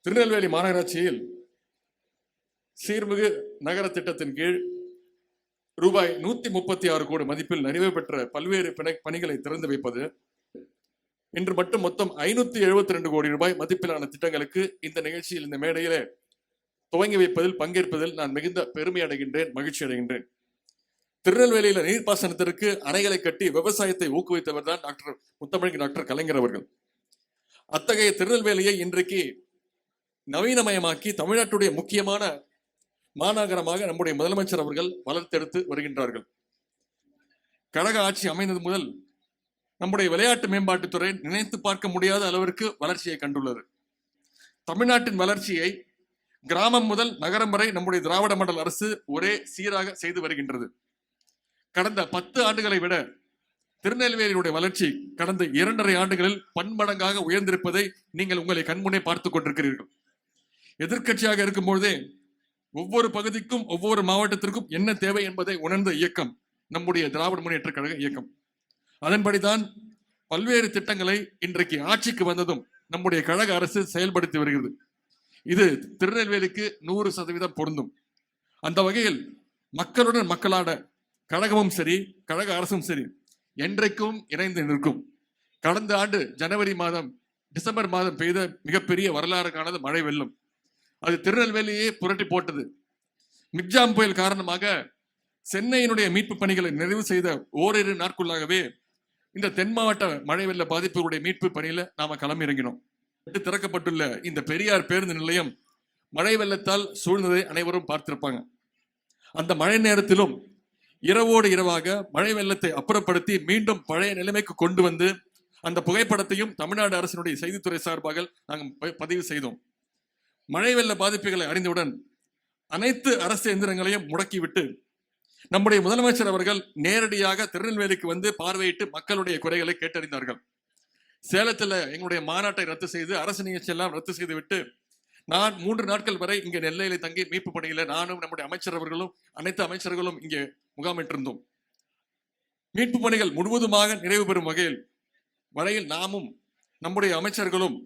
திருநெல்வேலி மாநகராட்சியில் சீர்மிகு நகர திட்டத்தின் கீழ் ரூபாய் 136 கோடி மதிப்பில் நிறைவு பெற்ற பல்வேறு பணிகளை திறந்து வைப்பது, இன்று மட்டும் மொத்தம் 572 கோடி ரூபாய் மதிப்பிலான திட்டங்களுக்கு இந்த நிகழ்ச்சியில், இந்த மேடையிலே துவங்கி வைப்பதில் பங்கேற்பதில் நான் மிகுந்த பெருமை அடைகின்றேன், மகிழ்ச்சி அடைகின்றேன். திருநெல்வேலியில நீர்ப்பாசனத்திற்கு அணைகளை கட்டி விவசாயத்தை ஊக்குவித்தவர் தான் டாக்டர் கலைஞர் அவர்கள். அத்தகைய திருநெல்வேலியை இன்றைக்கு நவீனமயமாக்கி தமிழ்நாட்டுடைய முக்கியமான மாநகரமாக நம்முடைய முதலமைச்சர் அவர்கள் வளர்த்தெடுத்து வருகின்றார்கள். கழக ஆட்சி அமைந்தது முதல் நம்முடைய விளையாட்டு மேம்பாட்டுத்துறை நினைத்து பார்க்க முடியாத அளவிற்கு வளர்ச்சியை கண்டுள்ளது. தமிழ்நாட்டின் வளர்ச்சியை கிராமம் முதல் நகரம் வரை நம்முடைய திராவிட மாடல் அரசு ஒரே சீராக செய்து வருகின்றது. கடந்த 10 ஆண்டுகளை விட திருநெல்வேலியுடைய வளர்ச்சி கடந்த 2.5 ஆண்டுகளில் பன்மடங்காக உயர்ந்திருப்பதை நீங்கள் உங்களை கண்முன்னே பார்த்துக் கொண்டிருக்கிறீர்கள். எதிர்க்கட்சியாக இருக்கும் பொழுதே ஒவ்வொரு பகுதிக்கும் ஒவ்வொரு மாவட்டத்திற்கும் என்ன தேவை என்பதை உணர்ந்த இயக்கம் நம்முடைய திராவிட முன்னேற்ற கழக இயக்கம். அதன்படிதான் பல்வேறு திட்டங்களை இன்றைக்கு ஆட்சிக்கு வந்ததும் நம்முடைய கழக அரசு செயல்படுத்தி வருகிறது. இது திருநெல்வேலிக்கு 100% பொருந்தும். அந்த வகையில் மக்களுடன் மக்களாட கழகமும் சரி, கழக அரசும் சரி என்றைக்கும் இணைந்து நிற்கும். கடந்த ஆண்டு ஜனவரி மாதம், டிசம்பர் மாதம் பெய்த மிகப்பெரிய வரலாறு காணாத மழை வெள்ளம் அது திருநெல்வேலியே புரட்டி போட்டது. மிக்ஜாம் புயல் காரணமாக சென்னையினுடைய மீட்பு பணிகளை நிறைவு செய்த ஓரிரு நாட்குள்ளாகவே இந்த தென் மாவட்ட மழை வெள்ள பாதிப்புடைய மீட்பு பணியில நாம களமிறங்கினோம். திறக்கப்பட்டுள்ள இந்த பெரியார் பேருந்து நிலையம் மழை வெள்ளத்தால் சூழ்ந்ததை அனைவரும் பார்த்திருப்பாங்க. அந்த மழை நேரத்திலும் இரவோடு இரவாக மழை வெள்ளத்தை அப்புறப்படுத்தி மீண்டும் பழைய நிலைமைக்கு கொண்டு வந்து அந்த புகைப்படத்தையும் தமிழ்நாடு அரசினுடைய செய்தித்துறை சார்பாக நாங்கள் பதிவு செய்தோம். மழை வெள்ள பாதிப்புகளை அறிந்தவுடன் அனைத்து அரசு எந்திரங்களையும் முடக்கிவிட்டு நம்முடைய முதலமைச்சர் அவர்கள் நேரடியாக திருநெல்வேலிக்கு வந்து பார்வையிட்டு மக்களுடைய குறைகளை கேட்டறிந்தார்கள். சேலத்தில் எங்களுடைய மாநாட்டை ரத்து செய்து அரசு நிகழ்ச்சி எல்லாம் ரத்து செய்து விட்டு நான் 3 நாட்கள் வரை இங்கே நெல்லையில தங்கி மீட்பு பணியில நானும் நம்முடைய அமைச்சர் அவர்களும் அனைத்து அமைச்சர்களும் இங்கே முகாமிட்டிருந்தோம். மீட்பு பணிகள் முழுவதுமாக நிறைவு பெறும் வரையில் நாமும் நம்முடைய அமைச்சர்களும்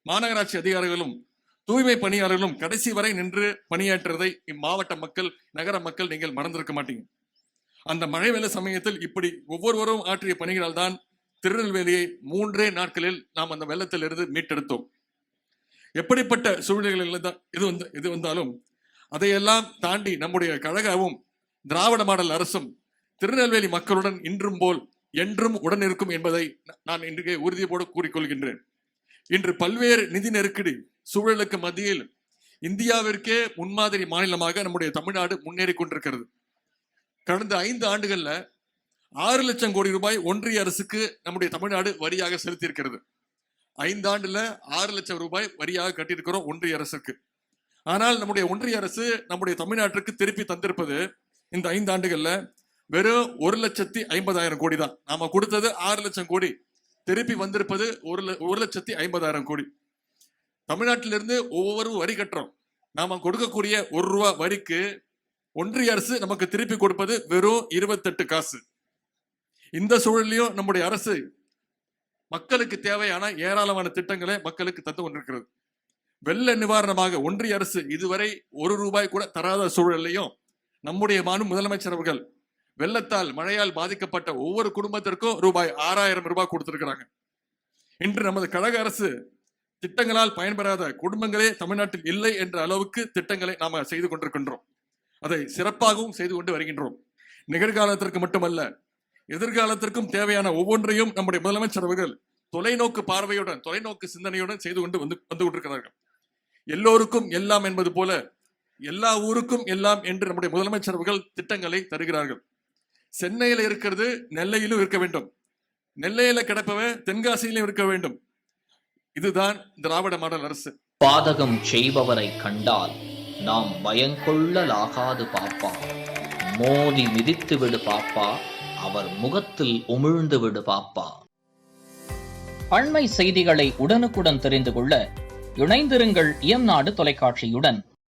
மாநகராட்சி அதிகாரிகளும் தூய்மை பணியாளர்களும் கடைசி வரை நின்று பணியாற்றுவதை இம்மாவட்ட மக்கள், நகர மக்கள் நீங்கள் மறந்திருக்க மாட்டீங்க. அந்த மழை வெள்ள சமயத்தில் இப்படி ஒவ்வொருவரும் ஆற்றிய பணிகளால் தான் திருநெல்வேலியை 3 நாட்களில் நாம் அந்த வெள்ளத்தில் இருந்து மீட்டெடுத்தோம். எப்படிப்பட்ட சூழ்நிலைகள் இது வந்தாலும் அதையெல்லாம் தாண்டி நம்முடைய கழகமும் திராவிட மாடல் அரசும் திருநெல்வேலி மக்களுடன் இன்றும் போல் என்றும் உடன் இருக்கும் என்பதை நான் இன்றைக்கு உறுதியோடு கூறிக்கொள்கின்றேன். இன்று பல்வேறு நிதி நெருக்கடி சூழலுக்கு மத்தியில் இந்தியாவிற்கே முன்மாதிரி மாநிலமாக நம்முடைய தமிழ்நாடு முன்னேறி கொண்டிருக்கிறது. கடந்த 5 ஆண்டுகள்ல 6 லட்சம் கோடி ரூபாய் ஒன்றிய அரசுக்கு நம்முடைய தமிழ்நாடு வரியாக செலுத்தி இருக்கிறது. 5 ஆண்டுல 6 லட்சம் ரூபாய் வரியாக கட்டியிருக்கிறோம் ஒன்றிய அரசுக்கு. ஆனால் நம்முடைய ஒன்றிய அரசு நம்முடைய தமிழ்நாட்டிற்கு திருப்பி தந்திருப்பது இந்த 5 ஆண்டுகள்ல வெறும் 1,50,000 கோடி தான். நாம கொடுத்தது 6 லட்சம் கோடி, திருப்பி வந்திருப்பது 1,50,000 கோடி. தமிழ்நாட்டிலிருந்து ஒவ்வொரு வரி கட்டுறோம். நாம கொடுக்கக்கூடிய 1 ரூபா வரிக்கு ஒன்றிய அரசு நமக்கு திருப்பி கொடுப்பது வெறும் 28 காசு. இந்த சூழலையும் நம்முடைய அரசு மக்களுக்கு தேவையான ஏராளமான திட்டங்களை மக்களுக்கு தந்து கொண்டிருக்கிறது. வெள்ள நிவாரணமாக ஒன்றிய அரசு இதுவரை 1 ரூபாய் கூட தராத சூழலையும் நம்முடைய முதலமைச்சர் அவர்கள் வெள்ளத்தால், மழையால் பாதிக்கப்பட்ட ஒவ்வொரு குடும்பத்திற்கும் ரூபாய் 6,000 ரூபாய் கொடுத்திருக்கிறாங்க. இன்று நமது கழக அரசு திட்டங்களால் பயன்பெறாத குடும்பங்களே தமிழ்நாட்டில் இல்லை என்ற அளவுக்கு திட்டங்களை நாம செய்து கொண்டிருக்கின்றோம். அதை சிறப்பாகவும் செய்து கொண்டு வருகின்றோம். நிகழ்காலத்திற்கு மட்டுமல்ல, எதிர்காலத்திற்கும் தேவையான ஒவ்வொன்றையும் நம்முடைய முதலமைச்சர் அவர்கள் தொலைநோக்கு பார்வையுடன், தொலைநோக்கு சிந்தனையுடன் செய்து கொண்டு வந்து கொண்டிருக்கிறார்கள். எல்லோருக்கும் எல்லாம் என்பது போல எல்லா ஊருக்கும் எல்லாம் என்று நம்முடைய முதலமைச்சர் அவர்கள் திட்டங்களை தருகிறார்கள். சென்னையில இருக்கிறது நெல்லையிலும் இருக்க வேண்டும், நெல்லையில கிடப்பவன் தென்காசியிலும் இருக்க வேண்டும். இதுதான் திராவிட மாடல் அரசு. பாதகம் செய்பவரை கண்டால் நாம் பயங்கொள்ளலாகாது பாப்பா, மோதி மிதித்து விடு பாப்பா, அவர் முகத்தில் உமிழ்ந்து விடு பாப்பா. அண்மை செய்திகளை உடனுக்குடன் தெரிந்து கொள்ள இணைந்திருங்கள் இயம்நாடு தொலைக்காட்சியுடன்.